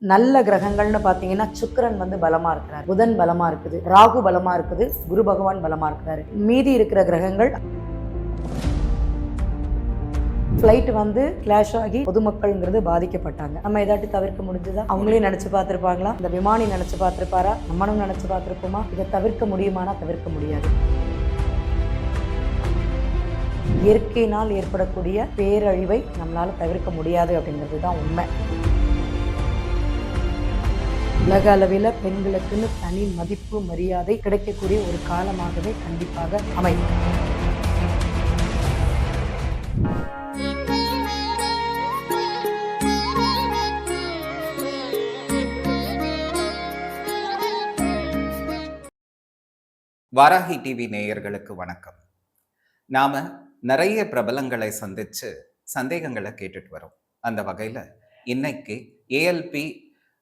நல்ல கிரகங்கள்னு பார்த்தீங்கன்னா சுக்கிரன் வந்து பலமா இருக்கிறார், புதன் பலமா இருக்குது, ராகு பலமா இருக்குது, குரு பகவான் பலமா இருக்கிறாரு. மீதி இருக்கிற கிரகங்கள் ஃப்ளைட் வந்து கிளாஷ் ஆகி பொதுமக்கள்ங்கிறது பாதிக்கப்பட்டாங்க. நம்ம ஏதாட்டி தவிர்க்க முடிஞ்சதா? அவங்களே நினைச்சு பார்த்துருப்பாங்களா? இந்த விமானி நினைச்சு பார்த்துருப்பாரா? நம்மளும் நினைச்சு பார்த்துருப்போமா? இதை தவிர்க்க முடியுமானா தவிர்க்க முடியாது. இயற்கையினால் ஏற்படக்கூடிய பேரழிவை நம்மளால தவிர்க்க முடியாது அப்படிங்கிறது தான் உண்மை. உலக அளவில் பெண்களுக்குன்னு தனி மதிப்பு மரியாதை கிடைக்கக்கூடிய ஒரு காலமாகவே கண்டிப்பாக அமையும். வாராகி டிவி நேயர்களுக்கு வணக்கம். நாம நிறைய பிரபலங்களை சந்திச்சு சந்தேகங்களை கேட்டுட்டு வரோம். அந்த வகையில இன்னைக்கு ஏஎல்பி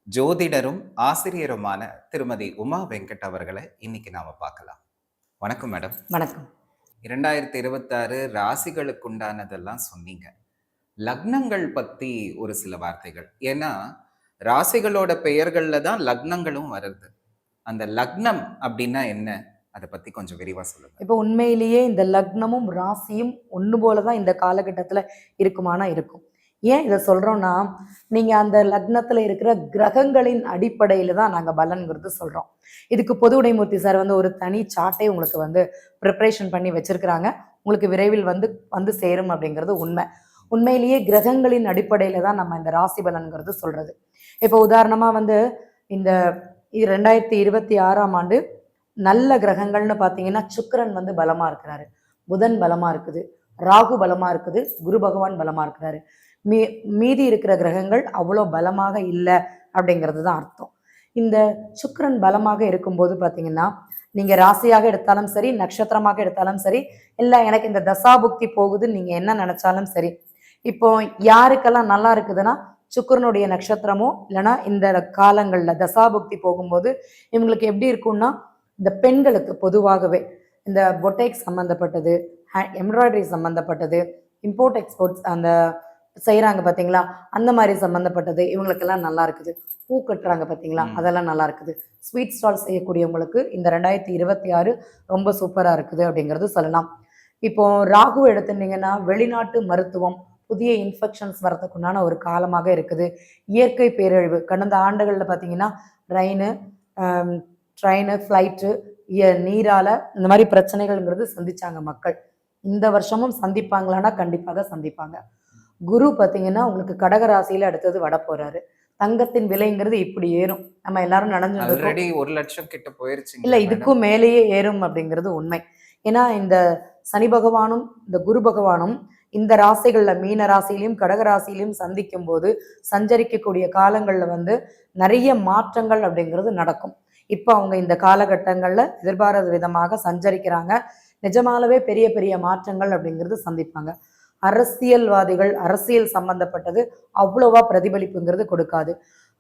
ஜோதிடரும் ஆசிரியருமான திருமதி உமா வெங்கட் அவர்களை இன்னைக்கு நாம பார்க்கலாம். வணக்கம் மேடம். வணக்கம். 2026 ராசிகளுக்கு உண்டானதெல்லாம் சொன்னீங்க. லக்னங்கள் பத்தி ஒரு சில வார்த்தைகள், ஏன்னா ராசிகளோட பெயர்கள்ல தான் லக்னங்களும் வருது. அந்த லக்னம் அப்படின்னா என்ன, அதை பத்தி கொஞ்சம் விரிவா சொல்லுங்க. இப்போ உண்மையிலேயே இந்த லக்னமும் ராசியும் ஒன்று போலதான் இந்த காலகட்டத்தில் இருக்குமானா இருக்கும். ஏன் இதை சொல்றோம்னா, நீங்க அந்த லக்னத்துல இருக்கிற கிரகங்களின் அடிப்படையில தான் நாங்க பலன்கிறது சொல்றோம். இதுக்கு பொது உடைமூர்த்தி சார் வந்து ஒரு தனி சார்ட்டை உங்களுக்கு வந்து ப்ரிப்பரேஷன் பண்ணி வச்சிருக்கிறாங்க. உங்களுக்கு விரைவில் வந்து சேரும் அப்படிங்கிறது உண்மை. உண்மையிலேயே கிரகங்களின் அடிப்படையில தான் நம்ம இந்த ராசி பலன்கிறது சொல்றது. இப்போ உதாரணமா வந்து இந்த 2026ஆம் ஆண்டு நல்ல கிரகங்கள்னு பார்த்தீங்கன்னா சுக்கிரன் வந்து பலமா இருக்கிறாரு, புதன் பலமா இருக்குது, ராகு பலமா இருக்குது, குரு பகவான் பலமா இருக்கிறாரு. மீதி இருக்கிற கிரகங்கள் அவ்வளோ பலமாக இல்லை அப்படிங்கிறது தான் அர்த்தம். இந்த சுக்கிரன் பலமாக இருக்கும்போது பார்த்தீங்கன்னா, நீங்க ராசியாக எடுத்தாலும் சரி, நட்சத்திரமாக எடுத்தாலும் சரி, இல்லை எனக்கு இந்த தசாபுக்தி போகுதுன்னு நீங்க என்ன நினைச்சாலும் சரி, இப்போ யாருக்கெல்லாம் நல்லா இருக்குதுன்னா சுக்கிரனுடைய நட்சத்திரமோ இல்லைன்னா இந்த காலங்கள்ல தசாபுக்தி போகும்போது இவங்களுக்கு எப்படி இருக்கும்னா, இந்த பெண்களுக்கு பொதுவாகவே இந்த பொட்டேக் சம்மந்தப்பட்டது, எம்ப்ராய்டரி சம்மந்தப்பட்டது, இம்போர்ட் எக்ஸ்போர்ட்ஸ் அந்த செய்கிறாங்க பார்த்தீங்களா, அந்த மாதிரி சம்மந்தப்பட்டது இவங்களுக்கெல்லாம் நல்லா இருக்குது. பூ கட்டுறாங்க பார்த்தீங்களா, அதெல்லாம் நல்லா இருக்குது. ஸ்வீட் ஸ்டால் செய்யக்கூடியவங்களுக்கு இந்த 2026 ரொம்ப சூப்பராக இருக்குது அப்படிங்கிறது சொல்லலாம். இப்போ ராகு எடுத்துட்டீங்கன்னா வெளிநாட்டு மருத்துவம், புதிய இன்ஃபெக்ஷன்ஸ் வரதுக்குண்டான ஒரு காலமாக இருக்குது. இயற்கை பேரழிவு கடந்த ஆண்டுகளில் பார்த்தீங்கன்னா ட்ரெயின், ஃப்ளைட்டு, நீரால இந்த மாதிரி பிரச்சனைகள்ங்கிறது சந்திச்சாங்க மக்கள். இந்த வருஷமும் சந்திப்பாங்களான்னா கண்டிப்பாக சந்திப்பாங்க. குரு பார்த்தீங்கன்னா உங்களுக்கு கடகராசியில அடுத்தது வட போறாரு. தங்கத்தின் விலைங்கிறது இப்படி ஏறும். நம்ம எல்லாரும் நடந்து 1 லட்சம் கிட்ட போயிருச்சு. இல்ல, இதுக்கும் மேலேயே ஏறும் அப்படிங்கிறது உண்மை. ஏன்னா இந்த சனி பகவானும் இந்த குரு பகவானும் இந்த ராசிகள்ல மீன ராசியிலையும் கடகராசியிலையும் சந்திக்கும் போது சஞ்சரிக்கக்கூடிய காலங்கள்ல வந்து நிறைய மாற்றங்கள் அப்படிங்கிறது நடக்கும். இப்போ அவங்க இந்த காலகட்டங்கள்ல எதிர்பாராத விதமாக சஞ்சரிக்கிறாங்க. நிஜமாலவே பெரிய பெரிய மாற்றங்கள் அப்படிங்கிறது சந்திப்பாங்க. அரசியல்வாதிகள், அரசியல் சம்பந்தப்பட்டது அவ்வளவா பிரதிபலிப்புங்கிறது கொடுக்காது.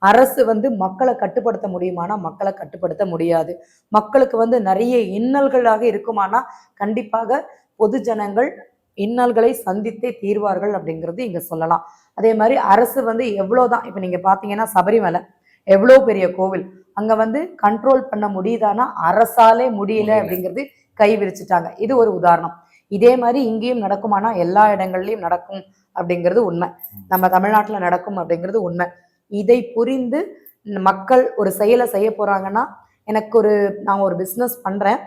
அரசு வந்து மக்களை கட்டுப்படுத்த முடியுமானா மக்களை கட்டுப்படுத்த முடியாது. மக்களுக்கு வந்து நிறைய இன்னல்களாக இருக்குமானா கண்டிப்பாக பொது ஜனங்கள் இன்னல்களை சந்தித்தே தீர்வார்கள் அப்படிங்கிறது இங்க சொல்லலாம். அதே மாதிரி அரசு வந்து எவ்வளவுதான், இப்ப நீங்க பாத்தீங்கன்னா சபரிமலை எவ்வளோ பெரிய கோவில், அங்க வந்து கண்ட்ரோல் பண்ண முடியுதானா அரசாலே முடியல அப்படிங்கிறது கை விரிச்சுட்டாங்க. இது ஒரு உதாரணம். இதே மாதிரி இங்கேயும் நடக்குமானா எல்லா இடங்கள்லையும் நடக்கும் அப்படிங்கிறது உண்மை. நம்ம தமிழ்நாட்டுல நடக்கும் அப்படிங்கிறது உண்மை. இதை புரிந்து மக்கள் ஒரு செயலை செய்ய போறாங்கன்னா, நான் ஒரு பிஸ்னஸ் பண்றேன்,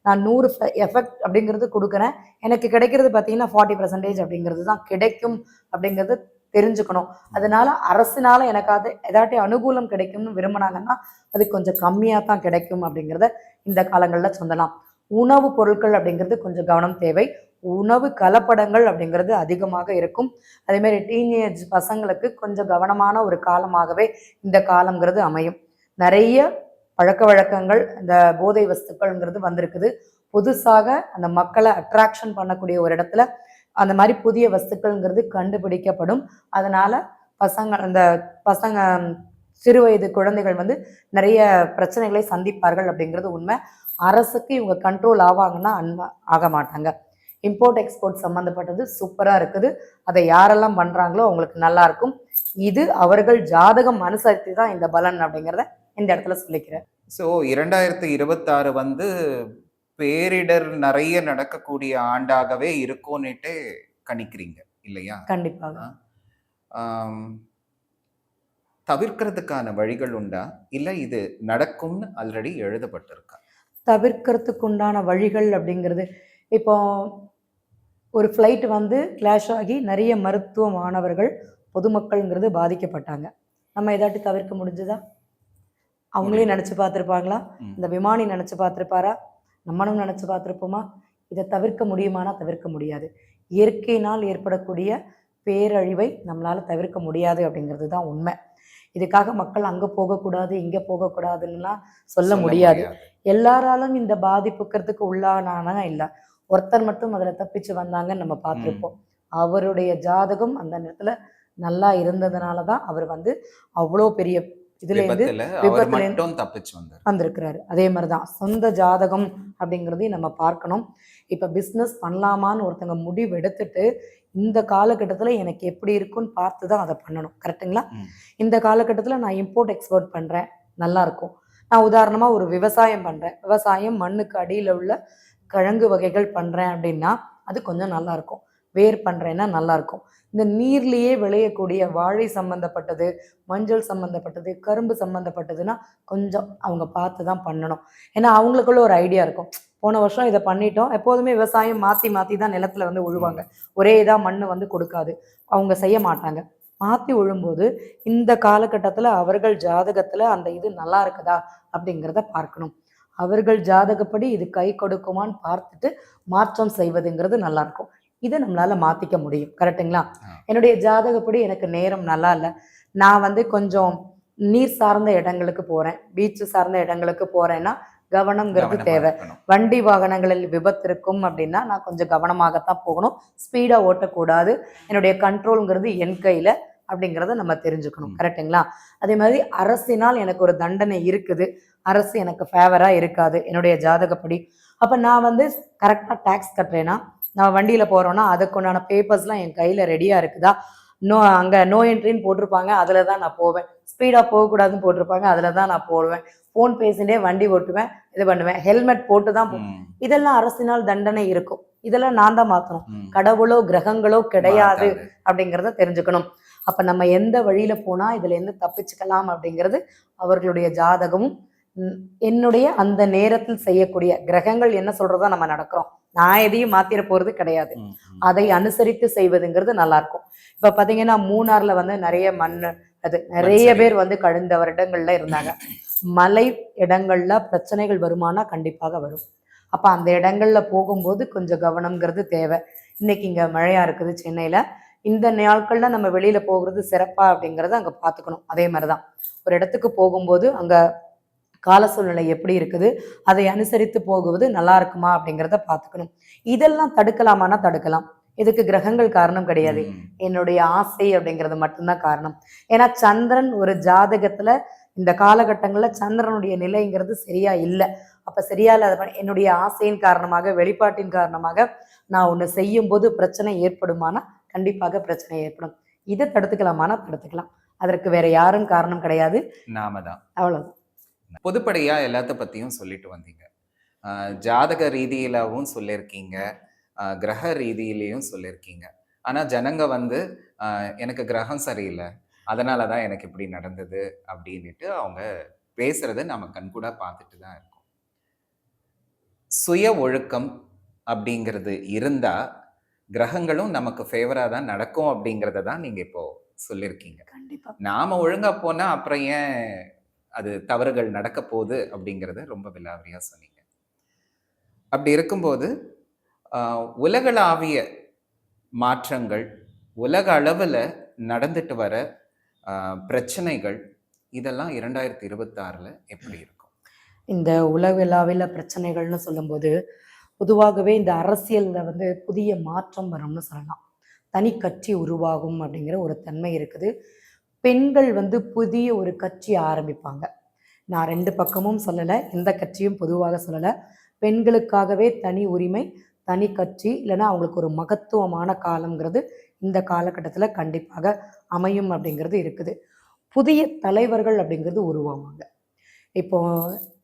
நான் 100 எஃபெக்ட் அப்படிங்கிறது கொடுக்குறேன், எனக்கு கிடைக்கிறது பார்த்தீங்கன்னா 40% அப்படிங்கிறது தான் கிடைக்கும் அப்படிங்கிறது தெரிஞ்சுக்கணும். அதனால அரசினால எனக்கு ஏதாட்டி அனுகூலம் கிடைக்கும்னு விரும்பினாங்கன்னா அது கொஞ்சம் கம்மியாக தான் கிடைக்கும் அப்படிங்கிறத இந்த காலங்களில் சொல்லலாம். உணவு பொருட்கள் அப்படிங்கிறது கொஞ்சம் கவனம் தேவை. உணவு கலப்படங்கள் அப்படிங்கிறது அதிகமாக இருக்கும். அதே மாதிரி டீனேஜ் பசங்களுக்கு கொஞ்சம் கவனமான ஒரு காலமாகவே இந்த காலங்கிறது அமையும். நிறைய பழக்க வழக்கங்கள், இந்த போதை வஸ்துக்கள்ங்கிறது வந்திருக்குது. புதுசாக அந்த மக்களை அட்ராக்ஷன் பண்ணக்கூடிய ஒரு இடத்துல அந்த மாதிரி புதிய வஸ்துக்கள்ங்கிறது கண்டுபிடிக்கப்படும். அதனால பசங்க சிறு வயது குழந்தைகள் வந்து நிறைய பிரச்சனைகளை சந்திப்பார்கள் அப்படிங்கிறது உண்மை. அரசுக்கு இவங்க கண்ட்ரோல் ஆவாங்கன்னா ஆக மாட்டாங்க. இம்போர்ட் எக்ஸ்போர்ட் சம்மந்தப்பட்டது சூப்பராக இருக்குது. அதை யாரெல்லாம் பண்ணுறாங்களோ அவங்களுக்கு நல்லா இருக்கும். இது அவர்கள் ஜாதகம் அனுசரித்து தான் இந்த பலன் அப்படிங்கிறத இந்த இடத்துல சொல்லிக்கிறேன். ஸோ 2026 வந்து பேரிடர் நிறைய நடக்கக்கூடிய ஆண்டாகவே இருக்கும்னுட்டு கணிக்கிறீங்க இல்லையா? கண்டிப்பாக. ஆம், தவிர்க்கிறதுக்கான வழிகள் உண்டா, இல்லை இது நடக்கும்னு ஆல்ரெடி எழுதப்பட்டிருக்கா? தவிர்க்கிறதுக்கு உண்டான வழிகள் அப்படிங்கிறது, இப்போ ஒரு ஃப்ளைட் வந்து கிளாஷ் ஆகி நிறைய மருத்துவ மாணவர்கள் பொதுமக்கள்ங்கிறது பாதிக்கப்பட்டாங்க. நம்ம ஏதாட்டி தவிர்க்க முடிஞ்சதா? அவங்களே நினச்சி பார்த்துருப்பாங்களா? இந்த விமானி நினச்சி பார்த்துருப்பாரா? நம்மளும் நினச்சி பார்த்துருப்போமா? இதை தவிர்க்க முடியுமானா தவிர்க்க முடியாது. இயற்கையினால் ஏற்படக்கூடிய பேரழிவை நம்மளால் தவிர்க்க முடியாது அப்படிங்கிறது தான் உண்மை. இதுக்காக மக்கள் அங்கே போகக்கூடாது இங்கே போகக்கூடாதுன்னுலாம் சொல்ல முடியாது. எல்லாராலும் இந்த பாதிப்புக்கிறதுக்கு உள்ளானானா இல்லை, ஒருத்தர் மட்டும் அதில் தப்பிச்சு வந்தாங்கன்னு நம்ம பார்த்துருப்போம். அவருடைய ஜாதகம் அந்த நேரத்தில் நல்லா இருந்ததுனால தான் அவர் வந்து அவ்வளோ பெரிய இதுலேருந்து விபத்துல தப்பிச்சு வந்திருக்கிறாரு. அதே மாதிரிதான் சொந்த ஜாதகம் அப்படிங்கிறதையும் நம்ம பார்க்கணும். இப்போ பிஸ்னஸ் பண்ணலாமான்னு ஒருத்தங்க முடிவு எடுத்துட்டு இந்த காலகட்டத்தில் எனக்கு எப்படி இருக்குன்னு பார்த்து தான் அதை பண்ணணும். கரெக்டுங்களா? இந்த காலகட்டத்தில் நான் இம்போர்ட் எக்ஸ்போர்ட் பண்ணுறேன், நல்லா இருக்கும். நான் உதாரணமாக ஒரு விவசாயம் பண்ணுறேன், விவசாயம் மண்ணுக்கு அடியில் உள்ள கிழங்கு வகைகள் பண்ணுறேன் அப்படின்னா அது கொஞ்சம் நல்லா இருக்கும். வேர் பண்ணுறேன்னா நல்லா இருக்கும். இந்த நீர்லேயே விளையக்கூடிய வாழை சம்மந்தப்பட்டது, மஞ்சள் சம்மந்தப்பட்டது, கரும்பு சம்மந்தப்பட்டதுன்னா கொஞ்சம் அவங்க பார்த்து தான் பண்ணணும். ஏன்னா அவங்களுக்குள்ள ஒரு ஐடியா இருக்கும், போன வருஷம் இதை பண்ணிட்டோம். எப்போதுமே விவசாயம் மாற்றி மாற்றி தான் நிலத்துல வந்து உழுவாங்க, ஒரே இதாக மண் வந்து கொடுக்காது, அவங்க செய்ய மாட்டாங்க. மாற்றி உழும்போது இந்த காலகட்டத்தில் அவர்கள் ஜாதகத்தில் அந்த இது நல்லா இருக்குதா அப்படிங்கிறத பார்க்கணும். அவர்கள் ஜாதகப்படி இது கை கொடுக்குமான்னு பார்த்துட்டு மாற்றம் செய்வதுங்கிறது நல்லா இருக்கும். இதை நம்மளால மாத்திக்க முடியும். கரெக்டுங்களா? என்னுடைய ஜாதகப்படி எனக்கு நேரம் நல்லா இல்லை, நான் வந்து கொஞ்சம் நீர் சார்ந்த இடங்களுக்கு போறேன், பீச்சு சார்ந்த இடங்களுக்கு போறேன்னா கவனம்ங்கிறது தேவை. வண்டி வாகனங்களில் விபத்து இருக்கும் அப்படின்னா நான் கொஞ்சம் கவனமாகத்தான் போகணும், ஸ்பீடா ஓட்டக்கூடாது. என்னுடைய கண்ட்ரோல்ங்கிறது என் கையில அப்படிங்கிறத நம்ம தெரிஞ்சுக்கணும். கரெக்டுங்களா? அதே மாதிரி அரசினால் எனக்கு ஒரு தண்டனை இருக்குது, அரசு எனக்கு ஃபேவரா இருக்காது என்னுடைய ஜாதகப்படி. அப்ப நான் வந்து கரெக்டா டேக்ஸ் கட்டுறேன்னா, நான் வண்டியில போறோம்னா அதுக்குண்டான பேப்பர்ஸ்லாம் என் கையில ரெடியா இருக்குதா? அங்க நோ என்ட்ரின்னு போட்டிருப்பாங்க, அதுல தான் நான் போவேன். ஸ்பீடா போகக்கூடாதுன்னு போட்டிருப்பாங்க, அதுல தான் நான் போடுவேன். போன் பேசிட்டே வண்டி ஓட்டுவேன், இது பண்ணுவேன், ஹெல்மெட் போட்டு தான் இதெல்லாம் அரசினால் தண்டனை இருக்கும். இதெல்லாம் நான் தான் மாத்தணும், கடவுளோ கிரகங்களோ கிடையாது அப்படிங்கிறத தெரிஞ்சுக்கணும். அப்ப நம்ம எந்த வழியில போனா இதுல இருந்து தப்பிச்சுக்கலாம் அப்படிங்கிறது அவர்களுடைய ஜாதகமும் என்னுடைய அந்த நேரத்தில் செய்யக்கூடிய கிரகங்கள் என்ன சொல்றதோ நம்ம நடக்கிறோம். நான் எதையும் மாத்திர போறது கிடையாது, அதை அனுசரித்து செய்வதுங்கிறது நல்லா இருக்கும். இப்ப பாத்தீங்கன்னா மூணார்ல வந்து நிறைய அது நிறைய பேர் வந்து கடந்த வருடங்கள்ல இருந்தாங்க. மலை இடங்கள்ல பிரச்சனைகள் வருமானா கண்டிப்பாக வரும். அப்ப அந்த இடங்கள்ல போகும்போது கொஞ்சம் கவனம்ங்கிறது தேவை. இன்னைக்கு இங்க மழையா இருக்குது சென்னையில, இந்த நாட்கள்ல நம்ம வெளியில போகிறது சிறப்பா அப்படிங்கறத அங்க பாத்துக்கணும். அதே மாதிரிதான் ஒரு இடத்துக்கு போகும்போது அங்க கால சூழ்நிலை எப்படி இருக்குது, அதை அனுசரித்து போகுவது நல்லா இருக்குமா அப்படிங்கிறத பார்த்துக்கணும். இதெல்லாம் தடுக்கலாமானா தடுக்கலாம். இதுக்கு கிரகங்கள் காரணம் கிடையாது, என்னுடைய ஆசை அப்படிங்கிறது மட்டும்தான் காரணம். ஏன்னா சந்திரன் ஒரு ஜாதகத்துல இந்த காலகட்டங்கள்ல சந்திரனுடைய நிலைங்கிறது சரியா இல்லை. அப்ப சரியா இல்லாத என்னுடைய ஆசையின் காரணமாக, வெளிப்பாட்டின் காரணமாக நான் ஒண்ணு செய்யும் போது பிரச்சனை ஏற்படுமானா கண்டிப்பாக பிரச்சனை ஏற்படும். இதை தடுத்துக்கலாமானா தடுத்துக்கலாம். அதற்கு வேற யாரும் காரணம் கிடையாது, நாம தான். அவ்வளவுதான். பொதுப்படையா எல்லாத்த பத்தியும் சொல்லிட்டு வந்தீங்க, ஜாதக ரீதியிலாவும் சொல்லியிருக்கீங்க, கிரக ரீதியிலையும் சொல்லியிருக்கீங்க. ஆனா ஜனங்க வந்து எனக்கு கிரகம் சரியில்லை, அதனாலதான் எனக்கு இப்படி நடந்தது அப்படின்னுட்டு அவங்க பேசுறத நம்ம கண்கூடா பார்த்துட்டு தான் இருக்கோம். சுய ஒழுக்கம் அப்படிங்கிறது இருந்தா கிரகங்களும் நமக்கு ஃபேவரா தான் நடக்கும் அப்படிங்கிறத தான் நீங்க இப்போ சொல்லியிருக்கீங்க. கண்டிப்பா நாம ஒழுங்கா போனா அப்புறம் ஏன் அது தவறுகள் நடக்க போகுது அப்படிங்கிறத ரொம்ப விலாவரியா சொன்னீங்க. அப்படி இருக்கும்போது உலகளாவிய மாற்றங்கள், உலக அளவுல நடந்துட்டு வர பிரச்சனைகள், இதெல்லாம் 2026 எப்படி இருக்கும்? இந்த உலகளாவிய பிரச்சனைகள்னு சொல்லும்போது பொதுவாகவே இந்த அரசியல்ல வந்து புதிய மாற்றம் வரும்னு சொல்லலாம். தனி கட்சி உருவாகும் அப்படிங்கிற ஒரு தன்மை இருக்குது. பெண்கள் வந்து புதிய ஒரு கட்சி ஆரம்பிப்பாங்க. நான் ரெண்டு பக்கமும் சொல்லலை, எந்த கட்சியும் பொதுவாக சொல்லலை. பெண்களுக்காகவே தனி உரிமை, தனி கட்சி இல்லைன்னா அவங்களுக்கு ஒரு மகத்துவமான காலம்ங்கிறது இந்த காலகட்டத்தில் கண்டிப்பாக அமையும் அப்படிங்கிறது இருக்குது. புதிய தலைவர்கள் அப்படிங்கிறது உருவாவாங்க. இப்போ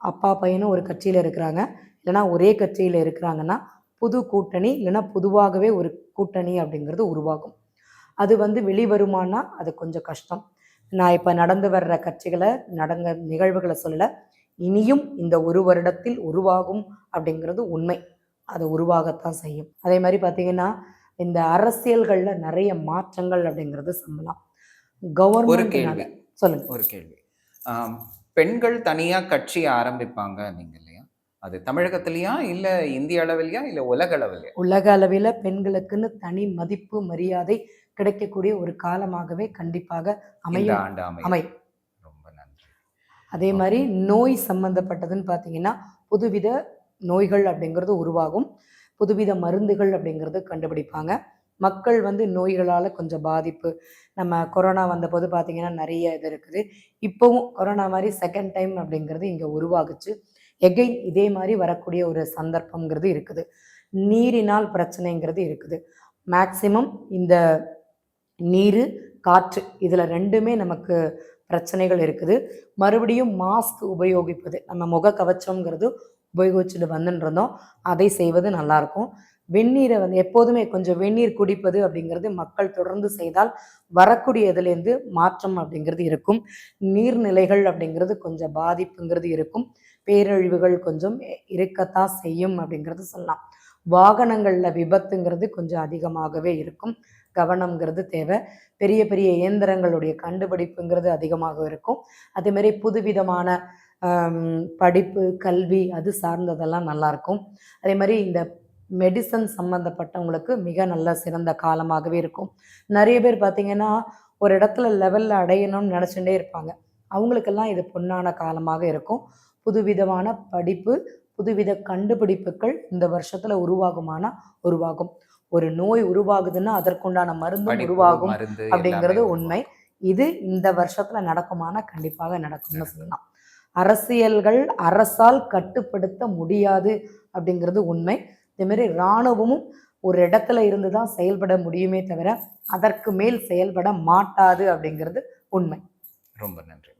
அப்பா பையனும் ஒரு கட்சியில் இருக்கிறாங்க, இல்லைன்னா ஒரே கட்சியில் இருக்கிறாங்கன்னா புது கூட்டணி இல்லைன்னா பொதுவாகவே ஒரு கூட்டணி அப்படிங்கிறது உருவாகும். அது வெளிவருமானா அது கொஞ்சம் கஷ்டம். நான் இப்போ நடந்து வர்ற கட்சிகளை நிகழ்வுகளை சொல்லலை, இனியும் இந்த ஒரு வருடத்தில் உருவாகும் அப்படிங்கிறது உண்மை. அது உருவாகத்தான் செய்யும். அதே மாதிரி பார்த்தீங்கன்னா இந்த அரசியல்களில் நிறைய மாற்றங்கள் அப்படிங்கிறது சொல்லலாம். ஒரு கவர்மெண்ட்னால கேள்வி சொல்லுங்க. ஒரு கேள்வி பெண்கள் தனியா கட்சி ஆரம்பிப்பாங்க நீங்க இல்லையா? அது தமிழகத்திலயா இல்ல இந்திய அளவிலயா இல்ல உலக அளவிலயா? உலக அளவில் பெண்களுக்குன்னு தனி மதிப்பு மரியாதை கிடைக்கக்கூடிய ஒரு காலமாகவே கண்டிப்பாக இந்த அமையும். ஆண்டு அமையும். அமையும். ரொம்ப நன்றி. அதே மாதிரி நோய் சம்பந்தப்பட்டதுன்னு பார்த்தீங்கன்னா புதுவித நோய்கள் அப்படிங்கிறது உருவாகும். புதுவித மருந்துகள் அப்படிங்கிறது கண்டுபிடிப்பாங்க. மக்கள் நோய்களால் கொஞ்சம் பாதிப்பு, நம்ம கொரோனா வந்தபோது பார்த்தீங்கன்னா நிறைய இது இருக்குது. இப்போவும் கொரோனா மாதிரி செகண்ட் டைம் அப்படிங்கிறது இங்கே உருவாகுச்சு. எகைன் இதே மாதிரி வரக்கூடிய ஒரு சந்தர்ப்பங்கிறது இருக்குது. நீரினால் பிரச்சனைங்கிறது இருக்குது. மேக்சிமம் இந்த நீர், காற்று இதில் ரெண்டுமே நமக்கு பிரச்சனைகள் இருக்குது. மறுபடியும் மாஸ்க் உபயோகிப்பது, நம்ம முக கவச்சம்ங்கிறது உபயோகிச்சுட்டு வந்துட்டு இருந்தோம், அதை செய்வது நல்லாயிருக்கும். வெந்நீரை எப்போதுமே கொஞ்சம் வெந்நீர் குடிப்பது அப்படிங்கிறது மக்கள் தொடர்ந்து செய்தால் வரக்கூடிய இதுலேருந்து மாற்றம் அப்படிங்கிறது இருக்கும். நீர்நிலைகள் அப்படிங்கிறது கொஞ்சம் பாதிப்புங்கிறது இருக்கும். பேரழிவுகள் கொஞ்சம் இருக்கத்தான் செய்யும் அப்படிங்கிறது சொல்லலாம். வாகனங்களில் விபத்துங்கிறது கொஞ்சம் அதிகமாகவே இருக்கும். கவனம்ங்கிறது தேவை. பெரிய பெரிய இயந்திரங்களுடைய கண்டுபிடிப்புங்கிறது அதிகமாக இருக்கும். அதேமாதிரி புதுவிதமான படிப்பு, கல்வி அது சார்ந்ததெல்லாம் நல்லாயிருக்கும். அதே மாதிரி இந்த மெடிசன் சம்மந்தப்பட்டவங்களுக்கு மிக நல்ல சிறந்த காலமாகவே இருக்கும். நிறைய பேர் பார்த்திங்கன்னா ஒரு இடத்துல லெவலில் அடையணும்னு நினச்சிட்டே இருப்பாங்க. அவங்களுக்கெல்லாம் இது பொன்னான காலமாக இருக்கும். புதுவிதமான படிப்பு, புதுவித கண்டுபிடிப்புகள் இந்த வருஷத்தில் உருவாகுமானா உருவாகும். ஒரு நோய் உருவாகுதுன்னா அதற்குண்டான மருந்தும் உருவாகும் அப்படிங்கிறது உண்மை. இது இந்த வருஷத்துல நடக்குமானா கண்டிப்பாக நடக்கும்னு சொல்லலாம். அரசியல்கள் அரசால் கட்டுப்படுத்த முடியாது அப்படிங்கிறது உண்மை. இதே மாதிரி இராணுவமும் ஒரு இடத்துல இருந்து தான் செயல்பட முடியுமே தவிர அதற்கு மேல் செயல்பட மாட்டாது அப்படிங்கிறது உண்மை. ரொம்ப நன்றி.